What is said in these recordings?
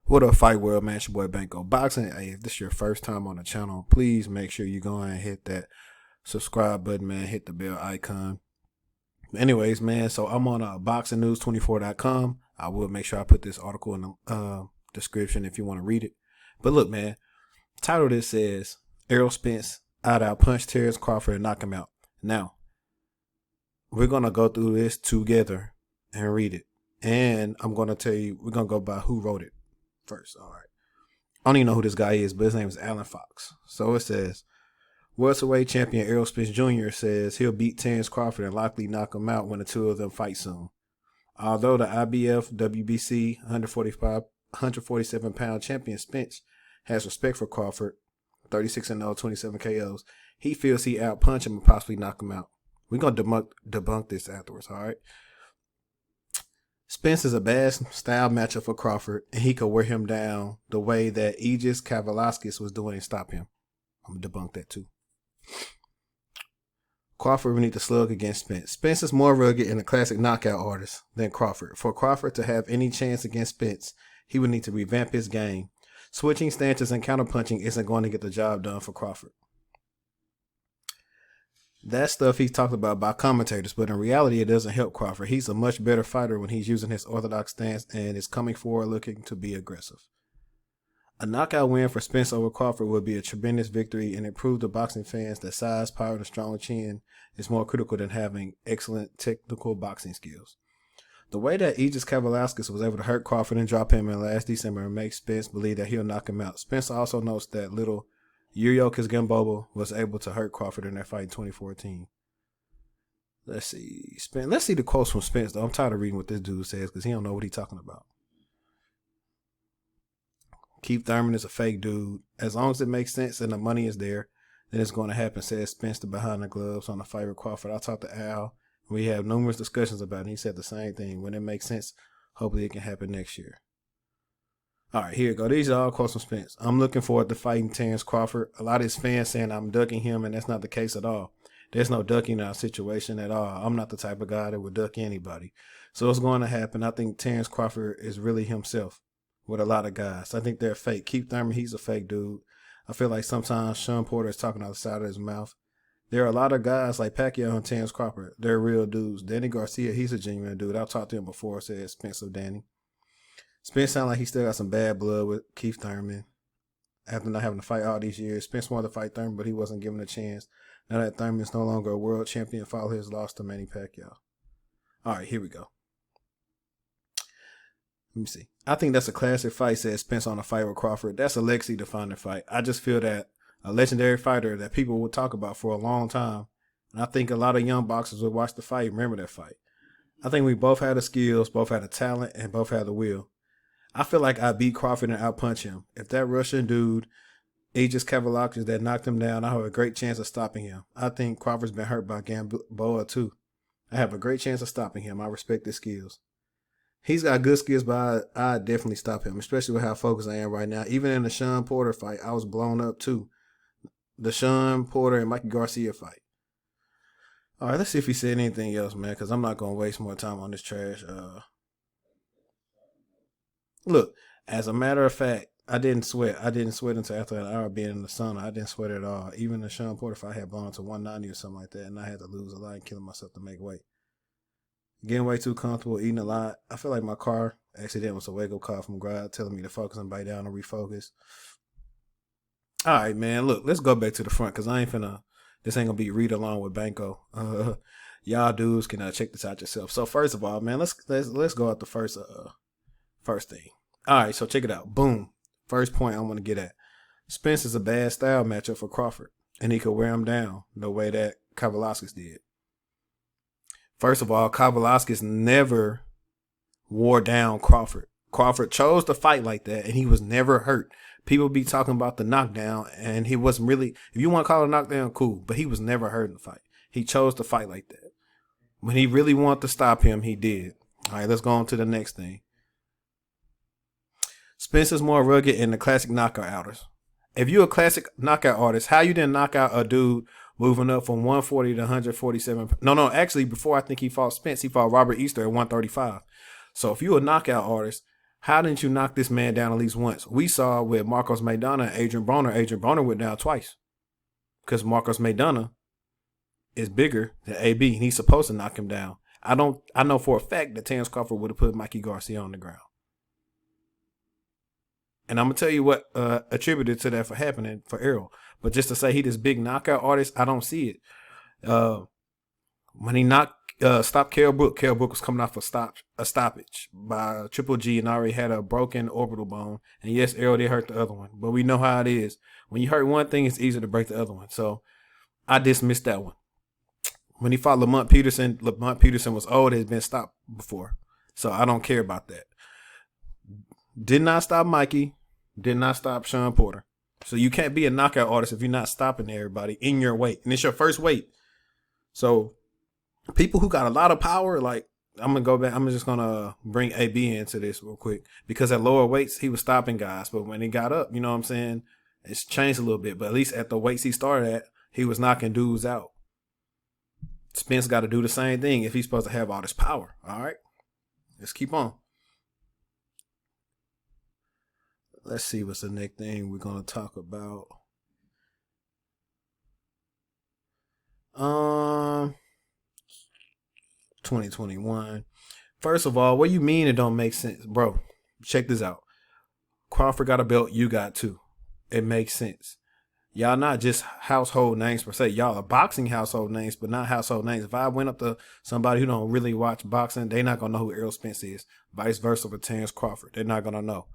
What up, Fight World, man? It's your boy Banko Boxing. Hey, if this is your first time on the channel, please make sure you go and hit that subscribe button, man. Hit the bell icon. Anyways, man, so I'm on boxingnews24.com. I will make sure I put this article in the description if you want to read it. But look, man, title this says Errol Spence outpunch Terence Crawford and knock him out. Now, we're going to go through this together and read it. And I'm going to tell you, we're going to go by who wrote it first. All right. I don't even know who this guy is, but his name is Alan Fox. So it says, welterweight champion Errol Spence Jr. says he'll beat Terence Crawford and likely knock him out when the two of them fight soon. Although the IBF WBC 147-pound champion Spence has respect for Crawford, 36-0, 27 KOs, he feels he outpunch him and possibly knock him out. We're going to debunk this afterwards, all right? Spence is a bad style matchup for Crawford, and he could wear him down the way that Aegis Kavaliauskas was doing and stop him. I'm going to debunk that too. Crawford will need to slug against Spence. Spence is more rugged and a classic knockout artist than Crawford. For Crawford to have any chance against Spence, he would need to revamp his game. Switching stances and counterpunching isn't going to get the job done for Crawford. That's stuff he's talked about by commentators, but in reality, it doesn't help Crawford. He's a much better fighter when he's using his orthodox stance and is coming forward looking to be aggressive. A knockout win for Spence over Crawford would be a tremendous victory and it proved to boxing fans that size, power, and a strong chin is more critical than having excellent technical boxing skills. The way that Aegis Kavaliauskas was able to hurt Crawford and drop him in last December makes Spence believe that he'll knock him out. Spence also notes that little Yuriorkis Gamboa was able to hurt Crawford in their fight in 2014. Let's see. Let's see the quotes from Spence, though. I'm tired of reading what this dude says because he don't know what he's talking about. Keith Thurman is a fake dude. As long as it makes sense and the money is there, then it's going to happen, says Spence to Behind the Gloves on the fight with Crawford. I talked to Al. We have numerous discussions about it. And he said the same thing. When it makes sense, hopefully it can happen next year. All right, here we go. These are all quotes from Spence. I'm looking forward to fighting Terence Crawford. A lot of his fans saying I'm ducking him, and that's not the case at all. There's no ducking in our situation at all. I'm not the type of guy that would duck anybody. So it's going to happen. I think Terence Crawford is really himself with a lot of guys. I think they're fake. Keith Thurman, he's a fake dude. I feel like sometimes Sean Porter is talking out the side of his mouth. There are a lot of guys like Pacquiao and Terence Crawford. They're real dudes. Danny Garcia, he's a genuine dude. I've talked to him before, said Spence of Danny. Spence sounds like he still got some bad blood with Keith Thurman. After not having to fight all these years, Spence wanted to fight Thurman, but he wasn't given a chance. Now that Thurman is no longer a world champion, following his loss to Manny Pacquiao. All right, here we go. Let me see. I think that's a classic fight, said Spence on a fight with Crawford. That's a legacy-defining fight. I just feel that a legendary fighter that people will talk about for a long time. And I think a lot of young boxers will watch the fight, remember that fight. I think we both had the skills, both had the talent, and both had the will. I feel like I beat Crawford and outpunch him. If that Russian dude, Aegis Kavaliauskas, that knocked him down, I have a great chance of stopping him. I think Crawford's been hurt by Gamboa too. I have a great chance of stopping him. I respect his skills. He's got good skills, but I definitely stop him, especially with how focused I am right now. Even in the Sean Porter fight, I was blown up too. The Sean Porter and Mikey Garcia fight. All right, let's see if he said anything else, man, because I'm not going to waste more time on this trash. Look, as a matter of fact, I didn't sweat. I didn't sweat until after an hour being in the sauna. I didn't sweat at all. Even the Sean Porter fight, I had blown to 190 or something like that, and I had to lose a lot and killing myself to make weight. Getting way too comfortable, eating a lot. I feel like my car accident was a wake-up call from God telling me to focus and bite down and refocus. All right, man. Look, let's go back to the front because this ain't going to be read along with Banko. Y'all dudes can check this out yourself. So first of all, man, let's go at the first thing. All right, so check it out. Boom. First point I want to get at. Spence is a bad style matchup for Crawford, and he could wear him down the way that Kavaliauskas did. First of all, Kavaliauskas never wore down Crawford. Crawford chose to fight like that, and he was never hurt. People be talking about the knockdown, and he wasn't really, if you want to call it a knockdown, cool, but he was never hurt in the fight. He chose to fight like that. When he really wanted to stop him, he did. All right, let's go on to the next thing. Spence is more rugged in the classic knockout outers. If you're a classic knockout artist, how you didn't knock out a dude moving up from 140 to 147? No, actually, before I think he fought Spence, he fought Robert Easter at 135. So if you're a knockout artist, how didn't you knock this man down at least once? We saw with Marcos Maidana and Adrian Broner. Adrian Broner went down twice because Marcos Maidana is bigger than AB, and he's supposed to knock him down. I know for a fact that Terence Crawford would have put Mikey Garcia on the ground. And I'm gonna tell you what attributed to that for happening for Errol. But just to say he this big knockout artist, I don't see it. When he stopped Kell Brook was coming off a stoppage by Triple G and already had a broken orbital bone. And yes, Errol did hurt the other one, but we know how it is. When you hurt one thing, it's easier to break the other one. So I dismissed that one. When he fought Lamont Peterson was old, had been stopped before. So I don't care about that. Did not stop Mikey. Did not stop Sean Porter. So you can't be a knockout artist if you're not stopping everybody in your weight. And it's your first weight. So people who got a lot of power, like, I'm going to go back. I'm just going to bring AB into this real quick. Because at lower weights, he was stopping guys. But when he got up, you know what I'm saying? It's changed a little bit. But at least at the weights he started at, he was knocking dudes out. Spence got to do the same thing if he's supposed to have all this power. All right, let's keep on. Let's see what's the next thing we're going to talk about. 2021. First of all, what you mean it don't make sense? Bro, check this out. Crawford got a belt, you got two. It makes sense. Y'all not just household names per se. Y'all are boxing household names, but not household names. If I went up to somebody who don't really watch boxing, they're not going to know who Errol Spence is. Vice versa for Terence Crawford. They're not going to know.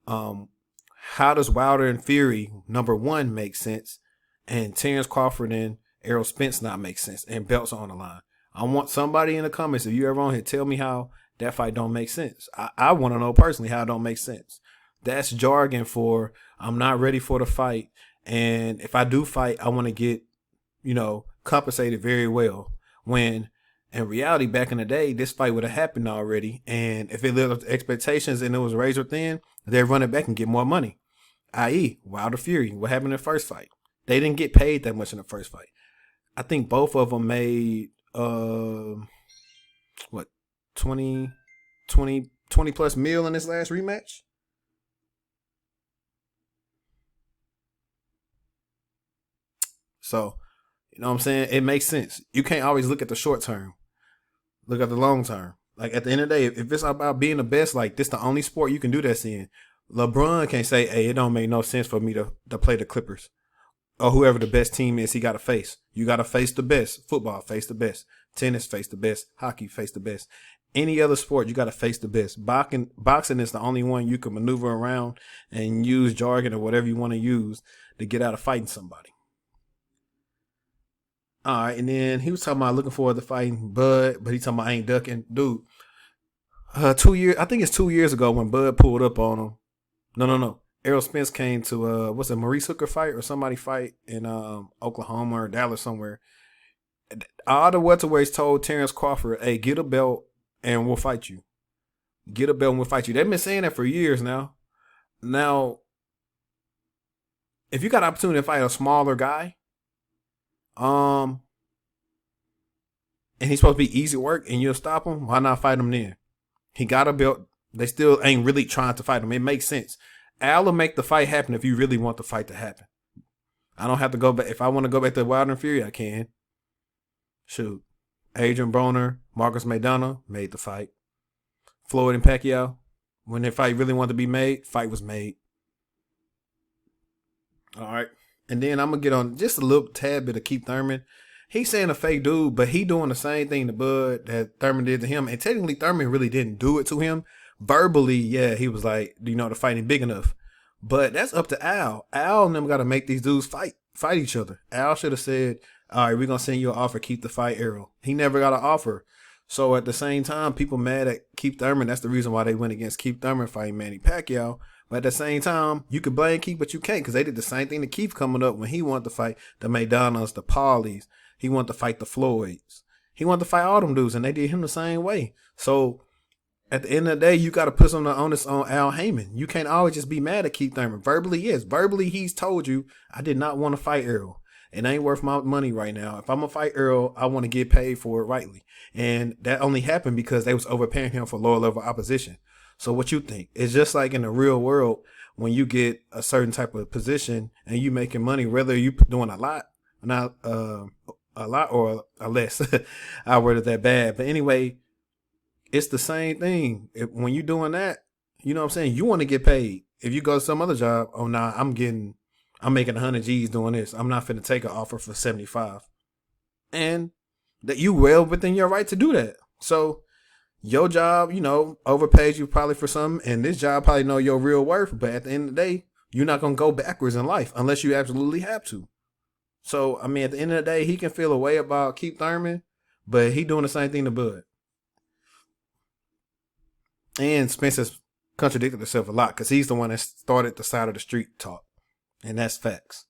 How does Wilder and Fury, number one, make sense? And Terence Crawford and Errol Spence not make sense? And belts on the line. I want somebody in the comments, if you ever on here, tell me how that fight don't make sense. I want to know personally how it don't make sense. That's jargon for I'm not ready for the fight. And if I do fight, I want to get, compensated very well. When in reality, back in the day, this fight would have happened already. And if it lived up to expectations and it was razor thin, they'd run it back and get more money. I.e., Wilder Fury. What happened in the first fight? They didn't get paid that much in the first fight. I think both of them made, 20 plus mil in this last rematch? So, you know what I'm saying? It makes sense. You can't always look at the short term. Look at the long term. Like, at the end of the day, if it's about being the best, like, this the only sport you can do that in. LeBron can't say, hey, it don't make no sense for me to play the Clippers. Or whoever the best team is, he got to face. You got to face the best. Football, face the best. Tennis, face the best. Hockey, face the best. Any other sport, you got to face the best. Boxing is the only one you can maneuver around and use jargon or whatever you want to use to get out of fighting somebody. All right, and then he was talking about looking forward to fighting Bud, but he talking about I ain't ducking. Dude, 2 years, I think it's 2 years ago when Bud pulled up on him. No. Errol Spence came to, what's it, Maurice Hooker fight or somebody fight in Oklahoma or Dallas somewhere. All the welterweights told Terence Crawford, hey, get a belt and we'll fight you. Get a belt and we'll fight you. They've been saying that for years now. Now, if you got an opportunity to fight a smaller guy, and he's supposed to be easy work and you'll stop him, why not fight him then? He got a belt. They still ain't really trying to fight him. It makes sense. Al will make the fight happen if you really want the fight to happen. I don't have to go back. If I want to go back to Wilder and Fury, I can. Shoot. Adrian Broner, Marcos Maidana made the fight. Floyd and Pacquiao, when their fight really wanted to be made, fight was made. All right. And then I'm going to get on just a little tad bit of Keith Thurman. He's saying a fake dude, but he doing the same thing to Bud that Thurman did to him. And technically, Thurman really didn't do it to him. Verbally, yeah, he was like, the fight ain't big enough. But that's up to Al. Al and them got to make these dudes fight each other. Al should have said, all right, we're going to send you an offer, keep the fight, Errol. He never got an offer. So at the same time, people mad at Keith Thurman. That's the reason why they went against Keith Thurman fighting Manny Pacquiao. But at the same time, you could blame Keith, but you can't, because they did the same thing to Keith coming up when he wanted to fight the Maidanas, the Paulies. He wanted to fight the Floyds. He wanted to fight all them dudes, and they did him the same way. So At the end of the day, you got to put some of the onus on Al Heyman. You can't always just be mad at Keith Thurman. Verbally, yes. Verbally, he's told you, I did not want to fight Errol. It ain't worth my money right now. If I'm going to fight Errol, I want to get paid for it rightly. And that only happened because they was overpaying him for lower level opposition. So what you think? It's just like in the real world, when you get a certain type of position and you making money, whether you doing a lot, not a lot or a less. I worded that bad. But anyway, it's the same thing. When you're doing that, you know what I'm saying? You want to get paid. If you go to some other job, oh, nah, I'm making 100 G's doing this. I'm not finna take an offer for 75. And that you well within your right to do that. So your job, overpaid you probably for something, and this job probably know your real worth. But at the end of the day, you're not going to go backwards in life unless you absolutely have to. So, I mean, at the end of the day, he can feel a way about Keith Thurman, but he doing the same thing to Bud. And Spence has contradicted himself a lot because he's the one that started the side of the street talk. And that's facts.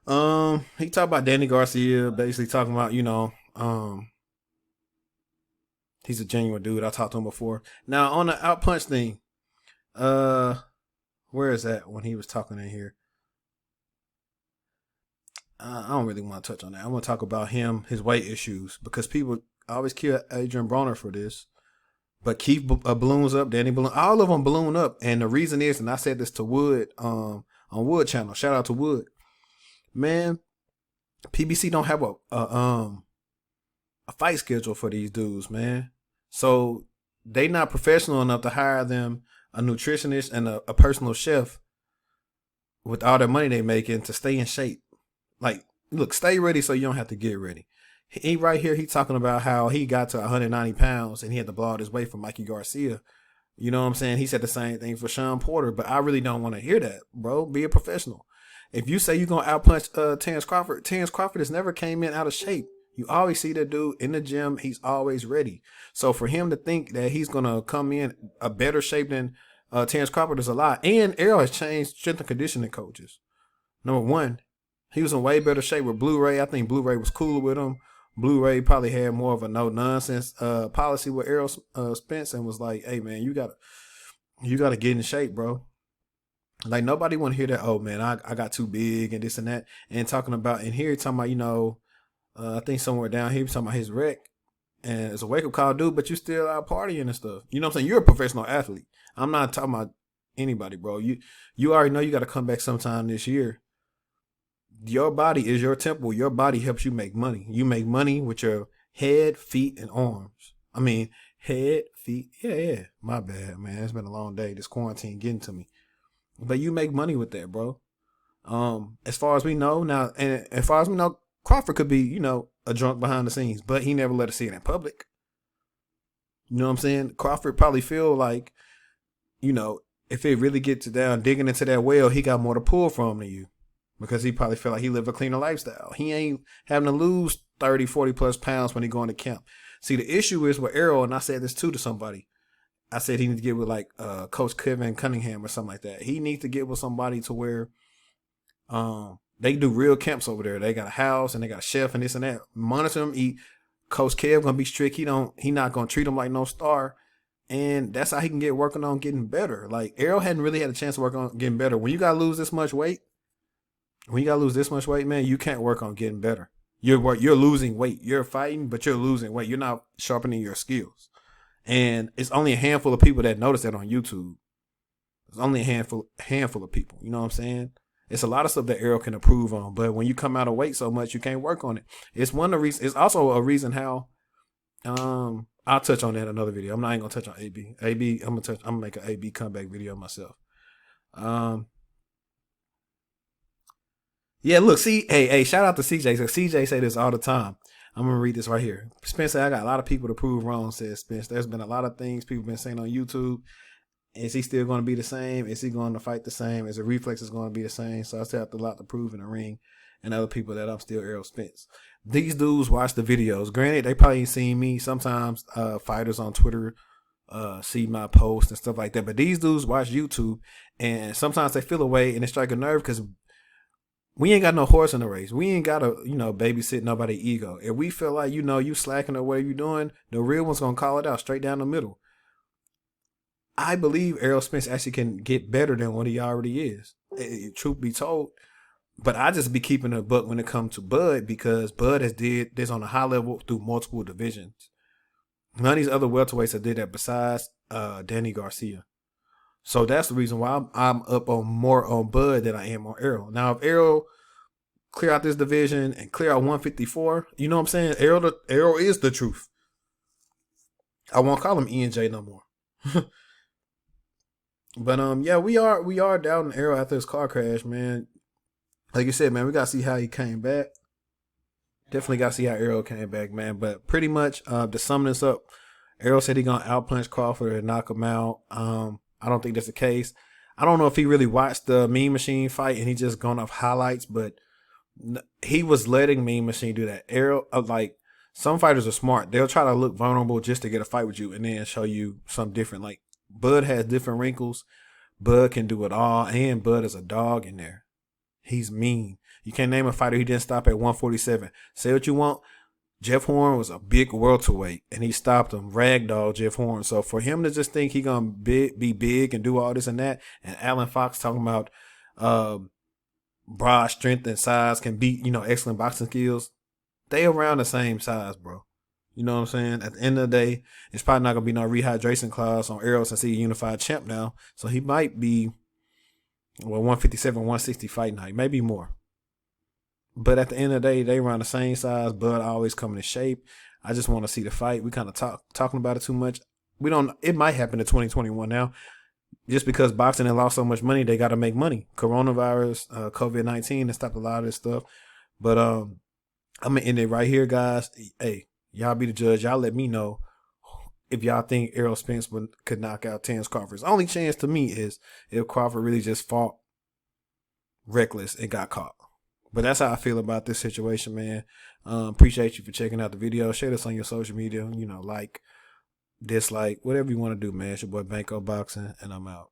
He talked about Danny Garcia, basically talking about, he's a genuine dude. I talked to him before. Now, on the Outpunch thing, where is that when he was talking in here? I don't really want to touch on that. I want to talk about him, his weight issues, because people always kill Adrian Broner for this. But Keith balloons up, Danny balloon, all of them balloon up, and the reason is, and I said this to Wood on Wood channel. Shout out to Wood, man. PBC don't have a fight schedule for these dudes, man. So they not professional enough to hire them a nutritionist and a personal chef with all the money they making to stay in shape. Like, look, stay ready so you don't have to get ready. He right here, he talking about how he got to 190 pounds and he had to blow out his weight for Mikey Garcia. You know what I'm saying? He said the same thing for Sean Porter, but I really don't want to hear that, bro. Be a professional. If you say you're going to outpunch Terence Crawford has never came in out of shape. You always see that dude in the gym. He's always ready. So for him to think that he's going to come in a better shape than Terence Crawford is a lie. And Errol has changed strength and conditioning coaches. Number one, he was in way better shape with Blu-ray. I think Blu-ray was cooler with him. Blu-ray probably had more of a no-nonsense policy with Errol Spence and was like, hey, man, you gotta get in shape, bro. Like, nobody want to hear that, oh, man, I got too big and this and that. And talking about, and here talking about, I think somewhere down here, talking about his wreck. And it's a wake-up call, dude, but you still out partying and stuff. You know what I'm saying? You're a professional athlete. I'm not talking about anybody, bro. You already know you got to come back sometime this year. Your body is your temple. Your body helps you make money. You make money with your head, feet, and arms. I mean, head, feet. Yeah. My bad, man. It's been a long day. This quarantine getting to me. But you make money with that, bro. As far as we know now, and as far as we know, Crawford could be, a drunk behind the scenes, but he never let us see it in public. You know what I'm saying? Crawford probably feel like, if it really gets down digging into that well, he got more to pull from than you. Because he probably feel like he live a cleaner lifestyle. He ain't having to lose 30, 40 plus pounds when he going to camp. See, the issue is with Errol, and I said this too to somebody. I said he needs to get with like Coach Kevin Cunningham or something like that. He needs to get with somebody to where they do real camps over there. They got a house and they got a chef and this and that. Monitor him, eat. Coach Kev gonna be strict. He not gonna treat him like no star. And that's how he can get working on getting better. Like, Errol hadn't really had a chance to work on getting better. When you gotta lose this much weight, man, you can't work on getting better. You're losing weight. You're fighting, but you're losing weight. You're not sharpening your skills. And it's only a handful of people that notice that on YouTube. It's only a handful of people. You know what I'm saying? It's a lot of stuff that Errol can improve on. But when you come out of weight so much, you can't work on it. It's one of the reasons. It's also a reason how. I'll touch on that in another video. I ain't gonna touch on AB. I'm gonna make an AB comeback video myself. Yeah, look, hey, shout out to CJ. So CJ say this all the time. I'm going to read this right here. Spence said, I got a lot of people to prove wrong, says Spence. There's been a lot of things people been saying on YouTube. Is he still going to be the same? Is he going to fight the same? Is the reflex is going to be the same? So I still have a lot to prove in the ring. And other people that I'm still Errol Spence. These dudes watch the videos. Granted, they probably ain't seen me. Sometimes fighters on Twitter see my posts and stuff like that. But these dudes watch YouTube. And sometimes they feel away and it strike a nerve because we ain't got no horse in the race. We ain't got to, babysit nobody's ego. If we feel like, you slacking or whatever you doing, the real one's going to call it out straight down the middle. I believe Errol Spence actually can get better than what he already is. Truth be told. But I just be keeping a buck when it comes to Bud, because Bud has did this on a high level through multiple divisions. None of these other welterweights have did that besides Danny Garcia. So that's the reason why I'm up on more on Bud than I am on Errol. Now, if Errol clear out this division and clear out 154, you know what I'm saying? Errol is the truth. I won't call him ENJ no more. But yeah, we are doubting Errol after his car crash, man. Like you said, man, we gotta see how he came back. Definitely gotta see how Errol came back, man. But pretty much, to sum this up, Errol said he gonna outpunch Crawford and knock him out. I don't think that's the case. I don't know if he really watched the Mean Machine fight and he just gone off highlights, but he was letting Mean Machine do that. Errol, like, some fighters are smart. They'll try to look vulnerable just to get a fight with you and then show you something different. Like, Bud has different wrinkles. Bud can do it all, and Bud is a dog in there. He's mean. You can't name a fighter he didn't stop at 147. Say what you want. Jeff Horn was a big welterweight, and he stopped him. Ragdoll Jeff Horn. So for him to just think he gonna be big and do all this and that, and Alan Fox talking about broad strength and size can beat, excellent boxing skills. They around the same size, bro. You know what I'm saying? At the end of the day, it's probably not gonna be no rehydration clause on Errol since he's a unified champ now. So he might be 157, 160 fight night, maybe more. But at the end of the day, they around the same size. Bud always coming in shape. I just want to see the fight. We kind of talking about it too much. We don't. It might happen in 2021 now, just because boxing has lost so much money. They got to make money. Coronavirus, COVID-19, has stopped a lot of this stuff. But I'm gonna end it right here, guys. Hey, y'all be the judge. Y'all let me know if y'all think Errol Spence could knock out Terence Crawford. Only chance to me is if Crawford really just fought reckless and got caught. But that's how I feel about this situation, man. Appreciate you for checking out the video. Share this on your social media. Like, dislike, whatever you want to do, man. It's your boy Banco Boxing, and I'm out.